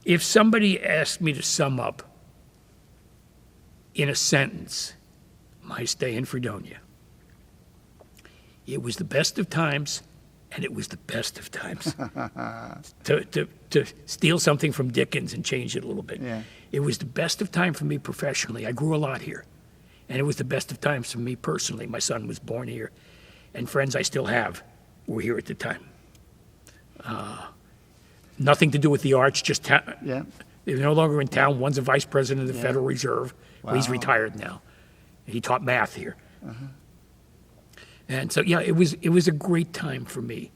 If somebody asked me to sum up in a sentence my stay in Fredonia, it was the best of times, and it was the best of times. to steal something from Dickens and change it a little bit. Yeah. It was the best of time for me professionally. I grew a lot here. And it was the best of times for me personally. My son was born here, and friends I still have were here at the time. Nothing to do with the arts, just Yeah. they're no longer in town. One's a vice president of the Yeah. Federal Reserve. Well, he's Wow. retired now. He taught math here. And so, yeah, it was a great time for me.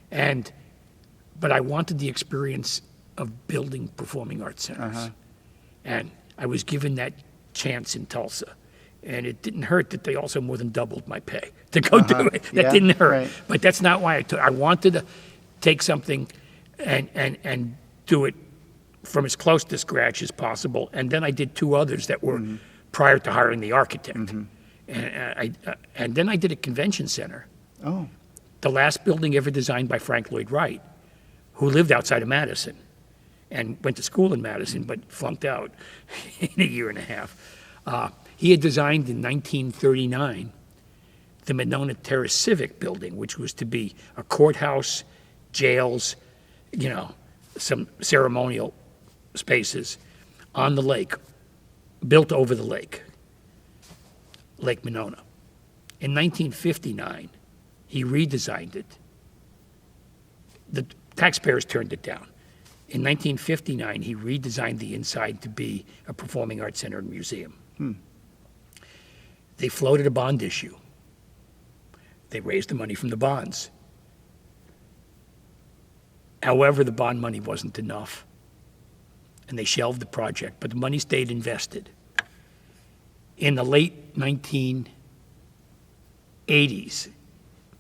But I wanted the experience of building performing arts centers. And I was given that chance in Tulsa. And it didn't hurt that they also more than doubled my pay to go do it. That Yeah, didn't hurt. right. But that's not why I wanted to take something and do it from as close to scratch as possible. And then I did two others that were prior to hiring the architect. And then I did a convention center, Oh, the last building ever designed by Frank Lloyd Wright, who lived outside of Madison and went to school in Madison, but flunked out in a year and a half. He had designed in 1939 the Monona Terrace Civic Building, which was to be a courthouse, jails, some ceremonial spaces on the lake, built over the lake, Lake Monona. In 1959, he redesigned it. The taxpayers turned it down. In 1959, he redesigned the inside to be a performing arts center and museum. They floated a bond issue. They raised the money from the bonds. However, the bond money wasn't enough, and they shelved the project, but the money stayed invested. In the late 1980s,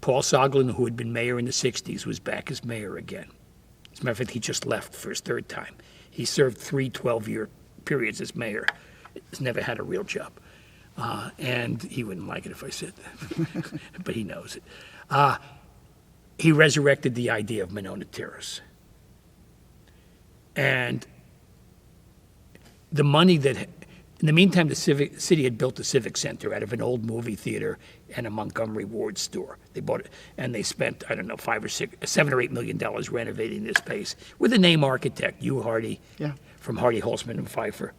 Paul Soglin, who had been mayor in the 60s, was back as mayor again. As a matter of fact, he just left for his third time. He served 3 12-year periods as mayor. He's never had a real job. And he wouldn't like it if I said that, but he knows it. He resurrected the idea of Monona Terrace. And the money that, in the meantime, the city had built a civic center out of an old movie theater and a Montgomery Ward store. They bought it, and they spent, I don't know, $7 or $8 million renovating this space with a name architect, Hugh Hardy, Yeah. from Hardy Holzman and Pfeiffer.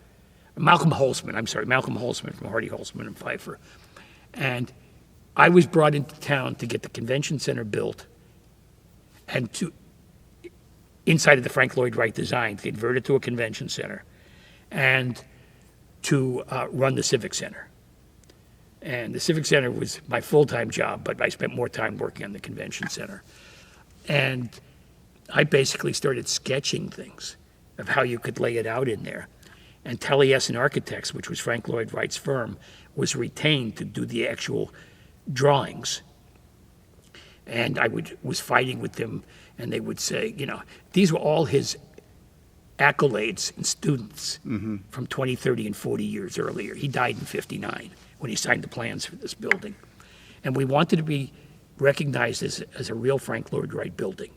Malcolm Holzman from Hardy Holzman and Pfeiffer. And I was brought into town to get the convention center built and to, inside of the Frank Lloyd Wright design, to convert it to a convention center and to run the Civic Center. And the Civic Center was my full-time job, but I spent more time working on the convention center. And I basically started sketching things of how you could lay it out in there. And Taliesin Architects, which was Frank Lloyd Wright's firm, was retained to do the actual drawings. And I was fighting with them, and they would say, these were all his accolades and students from 20, 30, and 40 years earlier. He died in 59 when he signed the plans for this building. And we wanted to be recognized as a real Frank Lloyd Wright building,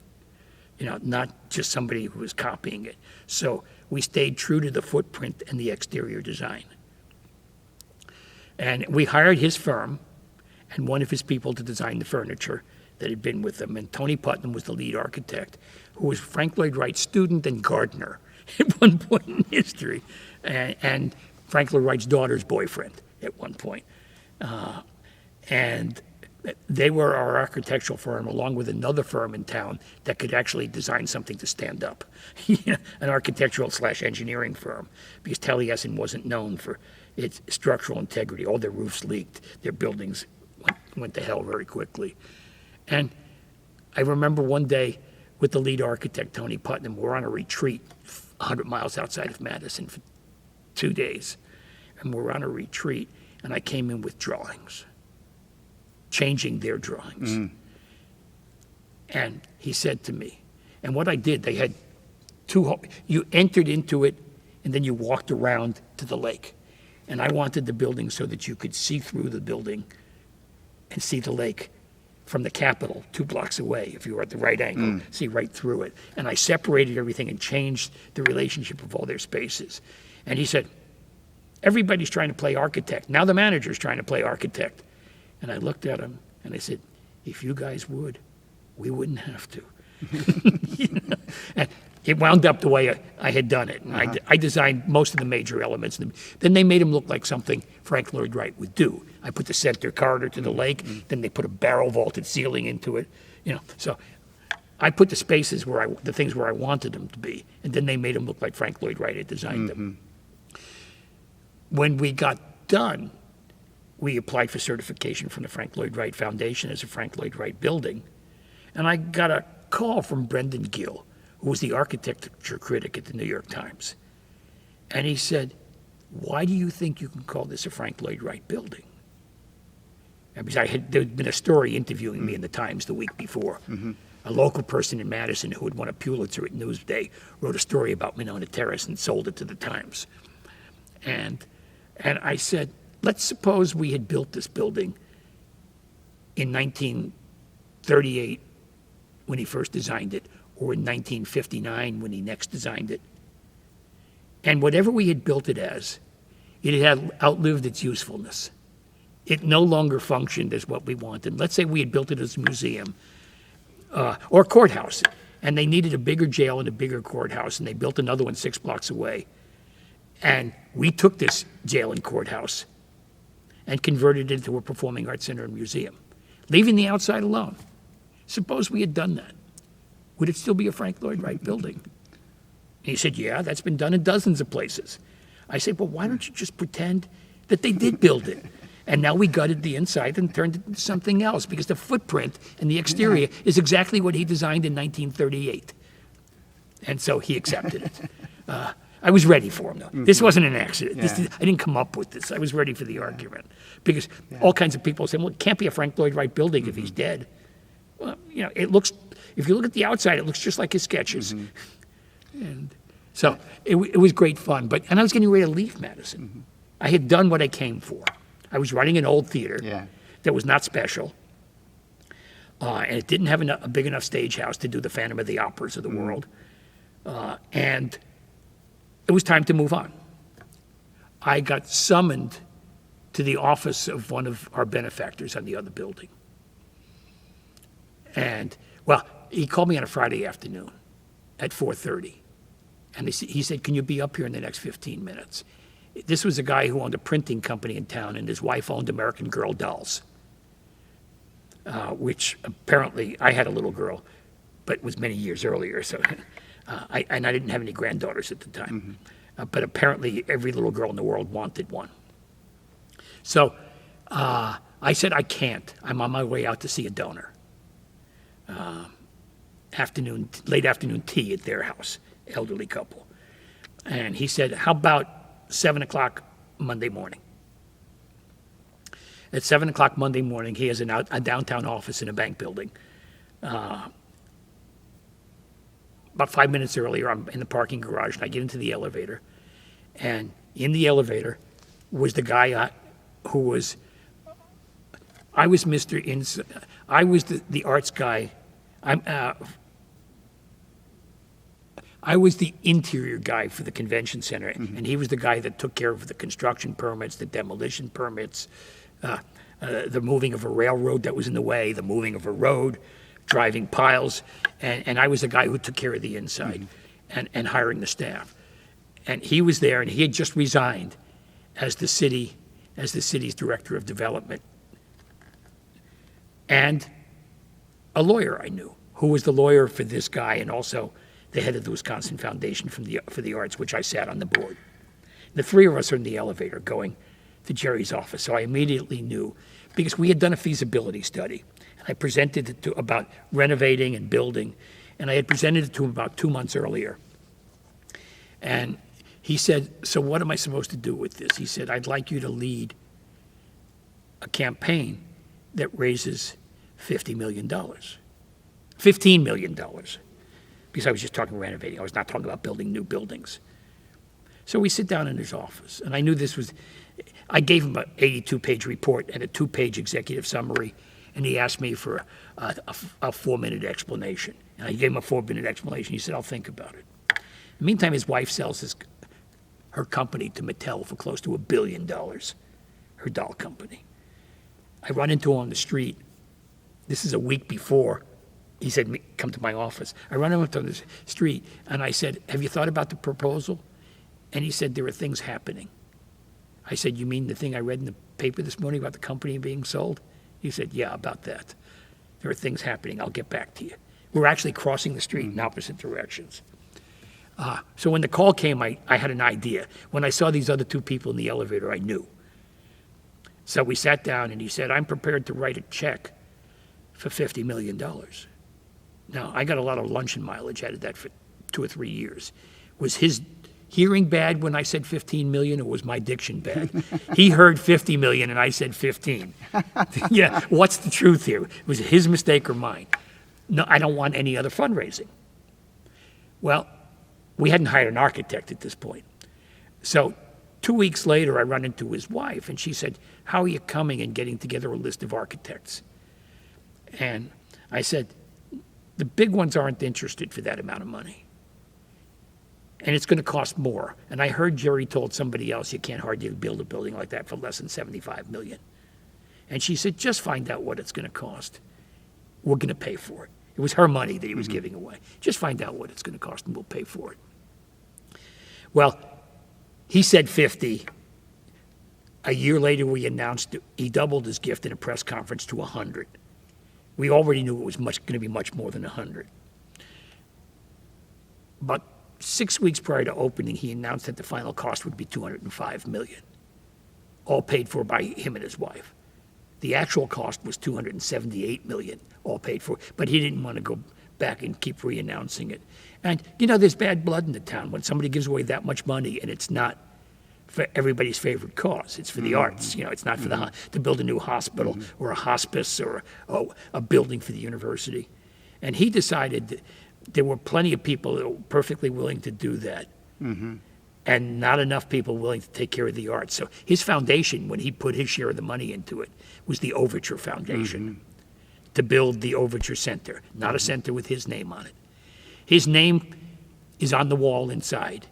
not just somebody who was copying it. So we stayed true to the footprint and the exterior design. And we hired his firm and one of his people to design the furniture that had been with them. And Tony Putnam was the lead architect, who was Frank Lloyd Wright's student and gardener at one point in history, and Frank Lloyd Wright's daughter's boyfriend at one point. And they were our architectural firm, along with another firm in town that could actually design something to stand up, an architectural/engineering firm, because Taliesin wasn't known for its structural integrity. All their roofs leaked. Their buildings went to hell very quickly. And I remember one day with the lead architect, Tony Putnam, we're on a retreat 100 miles outside of Madison for 2 days. And we're on a retreat, and I came in with drawings, changing their drawings. And he said to me, and what I did, they had you entered into it, and then you walked around to the lake. And I wanted the building so that you could see through the building and see the lake from the Capitol 2 blocks away, if you were at the right angle, see right through it. And I separated everything and changed the relationship of all their spaces. And he said, everybody's trying to play architect. Now the manager's trying to play architect. And I looked at him and I said, if you guys would, we wouldn't have to. You know? And it wound up the way I had done it. And I designed most of the major elements. Then they made them look like something Frank Lloyd Wright would do. I put the center corridor to the lake. Then they put a barrel vaulted ceiling into it. You know, so I put the spaces the things where I wanted them to be. And then they made them look like Frank Lloyd Wright had designed them. When we got done, we applied for certification from the Frank Lloyd Wright Foundation as a Frank Lloyd Wright building. And I got a call from Brendan Gill, who was the architecture critic at the New York Times. And he said, why do you think you can call this a Frank Lloyd Wright building? And because there'd been a story interviewing me in the Times the week before. A local person in Madison who had won a Pulitzer at Newsday wrote a story about Monona Terrace and sold it to the Times. And I said, let's suppose we had built this building in 1938 when he first designed it, or in 1959 when he next designed it. And whatever we had built it as, it had outlived its usefulness. It no longer functioned as what we wanted. Let's say we had built it as a museum or a courthouse, and they needed a bigger jail and a bigger courthouse, and they built another one 6 blocks away. And we took this jail and courthouse and converted it into a performing arts center and museum, leaving the outside alone. Suppose we had done that. Would it still be a Frank Lloyd Wright building? And he said, yeah, that's been done in dozens of places. I said, well, why don't you just pretend that they did build it? And now we gutted the inside and turned it into something else, because the footprint and the exterior is exactly what he designed in 1938. And so he accepted it. I was ready for him, though. This wasn't an accident. I didn't come up with this. I was ready for the argument. Because all kinds of people said, well, it can't be a Frank Lloyd Wright building if he's dead. Well, you know, it looks, if you look at the outside, it looks just like his sketches. And so it was great fun. And I was getting ready to leave Madison. I had done what I came for. I was running an old theater that was not special. And it didn't have a big enough stage house to do the Phantom of the Operas of the world. And it was time to move on. I got summoned to the office of one of our benefactors on the other building. And, well, he called me on a Friday afternoon at 4:30. And he said, can you be up here in the next 15 minutes? This was a guy who owned a printing company in town, and his wife owned American Girl dolls, which apparently I had a little girl, but it was many years earlier. So, I didn't have any granddaughters at the time. But apparently every little girl in the world wanted one. So I said, I can't. I'm on my way out to see a donor. Late afternoon tea at their house, elderly couple. And he said, how about 7 o'clock Monday morning? At 7 o'clock Monday morning, he has a downtown office in a bank building. About 5 minutes earlier, I'm in the parking garage, and I get into the elevator. And in the elevator was the guy who was, I was I was the arts guy. I was the interior guy for the convention center, and he was the guy that took care of the construction permits, the demolition permits, the moving of a railroad that was in the way, the moving of a road, driving piles, and I was the guy who took care of the inside and hiring the staff. And he was there, and he had just resigned as the city's director of development. And a lawyer I knew, who was the lawyer for this guy and also the head of the Wisconsin Foundation for the Arts, which I sat on the board. The three of us are in the elevator going to Jerry's office, so I immediately knew, because we had done a feasibility study. I presented it about renovating and building, and I had presented it to him about 2 months earlier. And he said, so what am I supposed to do with this? He said, I'd like you to lead a campaign that raises $50 million. $15 million. Because I was just talking renovating. I was not talking about building new buildings. So we sit down in his office, and I knew this was, I gave him an 82-page report and a 2-page executive summary, and he asked me for a 4-minute explanation. And I gave him a 4-minute explanation. He said, I'll think about it. In the meantime, his wife sells her company to Mattel for close to $1 billion, her doll company. I run into him on the street. This is a week before. He said, come to my office. I run into him on the street, and I said, have you thought about the proposal? And he said, there are things happening. I said, you mean the thing I read in the paper this morning about the company being sold? He said, yeah, about that. There are things happening. I'll get back to you. We're actually crossing the street in opposite directions. So when the call came, I had an idea. When I saw these other two people in the elevator, I knew. So we sat down, and he said, I'm prepared to write a check for $50 million. Now, I got a lot of luncheon mileage out of that for 2 or 3 years. Was his hearing bad when I said 15 million, or was my diction bad? He heard 50 million and I said 15. Yeah, what's the truth here? Was it his mistake or mine? No, I don't want any other fundraising. Well, we hadn't hired an architect at this point. So 2 weeks later, I run into his wife, and she said, how are you coming and getting together a list of architects? And I said, the big ones aren't interested for that amount of money. And it's going to cost more. And I heard Jerry told somebody else you can't hardly build a building like that for less than $75 million. And she said, just find out what it's going to cost. We're going to pay for it. It was her money that he was giving away. Just find out what it's going to cost and we'll pay for it. Well, he said 50. A year later, we announced he doubled his gift in a press conference to 100. We already knew it was going to be much more than 100. But 6 weeks prior to opening, he announced that the final cost would be $205 million, all paid for by him and his wife. The actual cost was $278 million, all paid for, but he didn't want to go back and keep re-announcing it. And, there's bad blood in the town when somebody gives away that much money and it's not for everybody's favorite cause. It's for the arts. It's not for to build a new hospital or a hospice or a building for the university. And he decided that there were plenty of people that were perfectly willing to do that, and not enough people willing to take care of the arts. So his foundation, when he put his share of the money into it, was the Overture Foundation, to build the Overture Center, not a center with his name on it. His name is on the wall inside,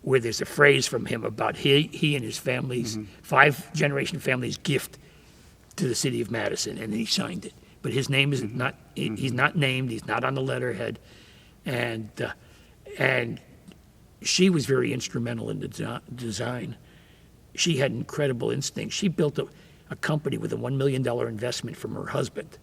where there's a phrase from him about he and his family's, 5-generation family's gift to the city of Madison, and he signed it. But his name is not, he's not named, he's not on the letterhead. And she was very instrumental in the design. She had incredible instincts. She built a company with a $1 million investment from her husband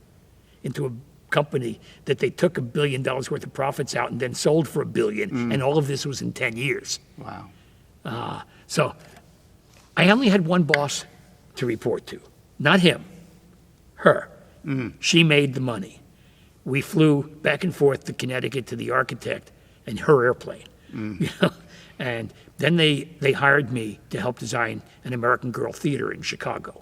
into a company that they took $1 billion worth of profits out and then sold for $1 billion. And all of this was in 10 years. Wow. So I only had one boss to report to, not him, her. She made the money. We flew back and forth to Connecticut to the architect and her airplane. And then they hired me to help design an American Girl Theater in Chicago.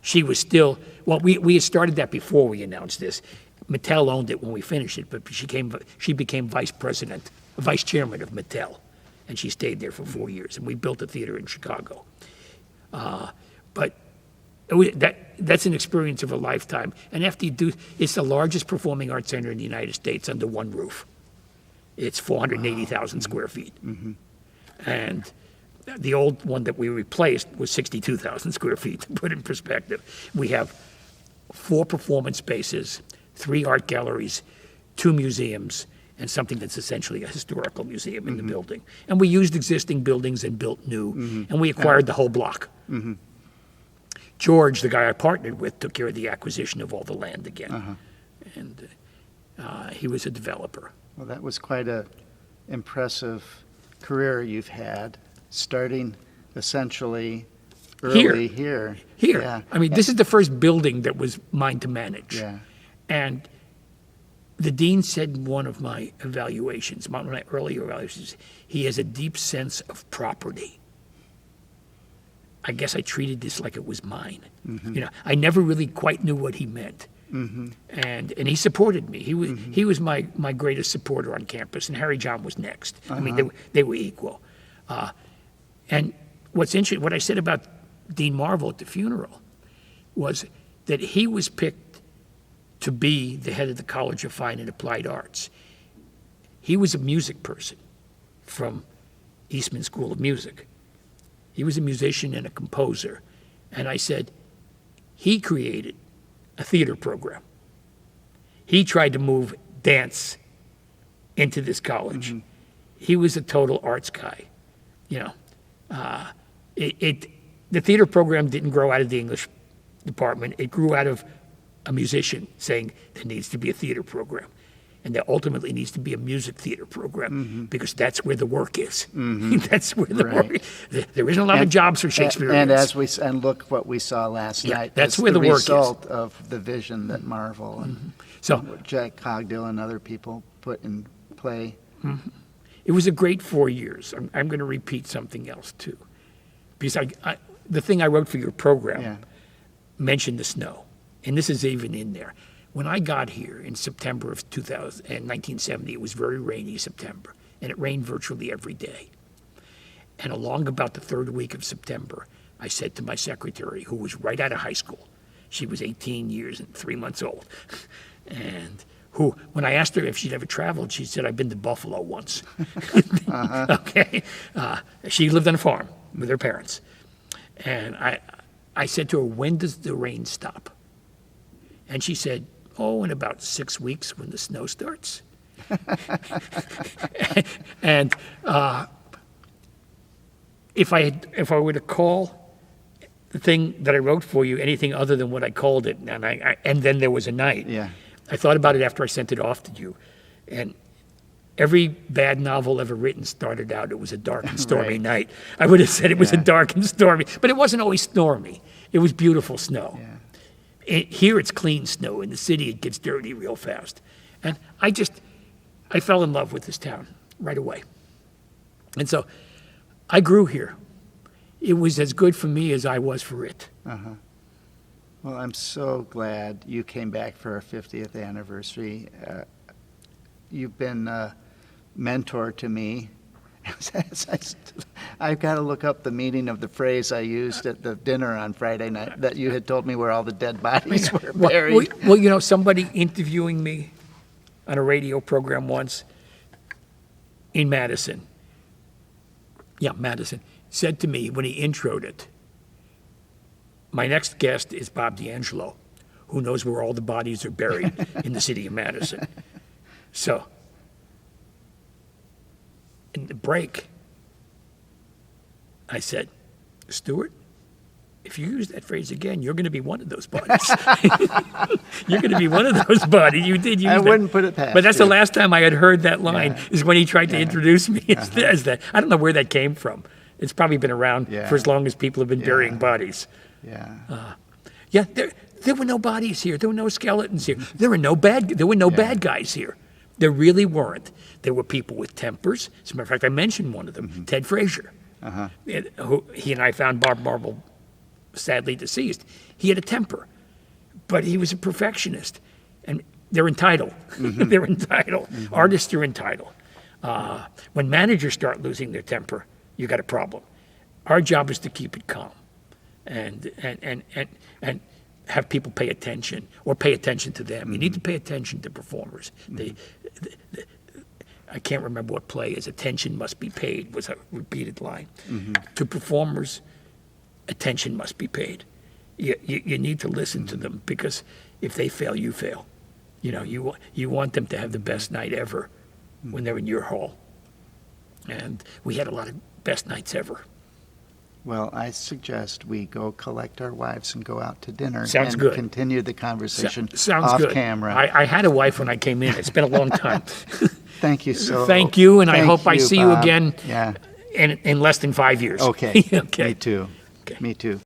She was still, well, we had started that before we announced this. Mattel owned it when we finished it, but she became vice chairman of Mattel, and she stayed there for 4 years, and we built a theater in Chicago. But that's an experience of a lifetime. And after you do, it's the largest performing arts center in the United States under one roof. It's 480,000 square feet. And the old one that we replaced was 62,000 square feet, to put in perspective. We have 4 performance spaces, 3 art galleries, 2 museums, and something that's essentially a historical museum in the building. And we used existing buildings and built new, and we acquired the whole block. George, the guy I partnered with, took care of the acquisition of all the land again. And he was a developer. Well, that was quite an impressive career you've had, starting essentially early here. Here. Yeah. I mean, this is the first building that was mine to manage. Yeah. And the dean said in one of my evaluations, one of my earlier evaluations, he has a deep sense of property. I guess I treated this like it was mine. I never really quite knew what he meant. And he supported me. He was my greatest supporter on campus, and Harry John was next. I mean, they were equal. And what's interesting, what I said about Dean Marvel at the funeral was that he was picked to be the head of the College of Fine and Applied Arts. He was a music person from Eastman School of Music. He was a musician and a composer. And I said, he created a theater program. He tried to move dance into this college. Mm-hmm. He was a total arts guy. You know, the theater program didn't grow out of the English department. It grew out of a musician saying there needs to be a theater program. And there ultimately needs to be a music theater program because that's where the work is. That's where the Right. work is. There isn't a lot of jobs for Shakespeareans. And look what we saw last Yeah, night. that's as where the work is. result of the vision that Marvel and So what Jack Cogdill and other people put in play. it was a great 4 years. I'm going to repeat something else too. Because the thing I wrote for your program Yeah. mentioned the snow. And this is even in there. When I got here in September of 1970, it was very rainy September, and it rained virtually every day. And along about the third week of September, I said to my secretary, who was right out of high school, she was 18 years and 3 months old, and who, when I asked her if she'd ever traveled, she said, I've been to Buffalo once. Okay? She lived on a farm with her parents. And I said to her, when does the rain stop? And she said, oh, in about 6 weeks when the snow starts. And if I were to call the thing that I wrote for you anything other than what I called it, and then there was a night. Yeah. I thought about it after I sent it off to you, and every bad novel ever written started out, it was a dark and stormy Right. night. I would have said it was a Yeah. dark and stormy, but it wasn't always stormy. It was beautiful snow. Yeah. Here it's clean snow. In the city, it gets dirty real fast. And I fell in love with this town right away. And so I grew here. It was as good for me as I was for it. Well, I'm so glad you came back for our 50th anniversary. You've been a mentor to me. I've got to look up the meaning of the phrase I used at the dinner on Friday night that you had told me where all the dead bodies were buried. Well, you know, somebody interviewing me on a radio program once in Madison, said to me when he introed it, my next guest is Bob D'Angelo, who knows where all the bodies are buried in the city of Madison. So, in the break, I said, Stuart, if you use that phrase again, you're going to be one of those bodies. You're going to be one of those bodies. You did use I that. wouldn't put it past But that's you. the last time I had heard that line, Yeah. is when he tried to introduce me as that. I don't know where that came from. It's probably been around Yeah. for as long as people have been burying bodies. Yeah. Yeah, there were no bodies here. There were no skeletons here. There were no bad guys here. There really weren't. There were people with tempers. As a matter of fact, I mentioned one of them, Ted Frazier. Who he and I found Bob Marble sadly deceased. He had a temper, but he was a perfectionist, and they're entitled. They're entitled. Artists are entitled. When managers start losing their temper, you got a problem. Our job is to keep it calm, and have people pay attention, or pay attention to them. You need to pay attention to performers. I can't remember what play is. Attention must be paid was a repeated line. To performers, attention must be paid. You need to listen to them, because if they fail, you fail. You know, you want them to have the best night ever when they're in your hall. And we had a lot of best nights ever. Well, I suggest we go collect our wives and go out to dinner Sounds and good. continue the conversation Sounds off good. camera. I had a wife when I came in. It's been a long time. Thank you so Thank you, and I thank hope I see you Bob. again Yeah. in less than 5 years. Okay. Okay. Me too. Okay. Me too.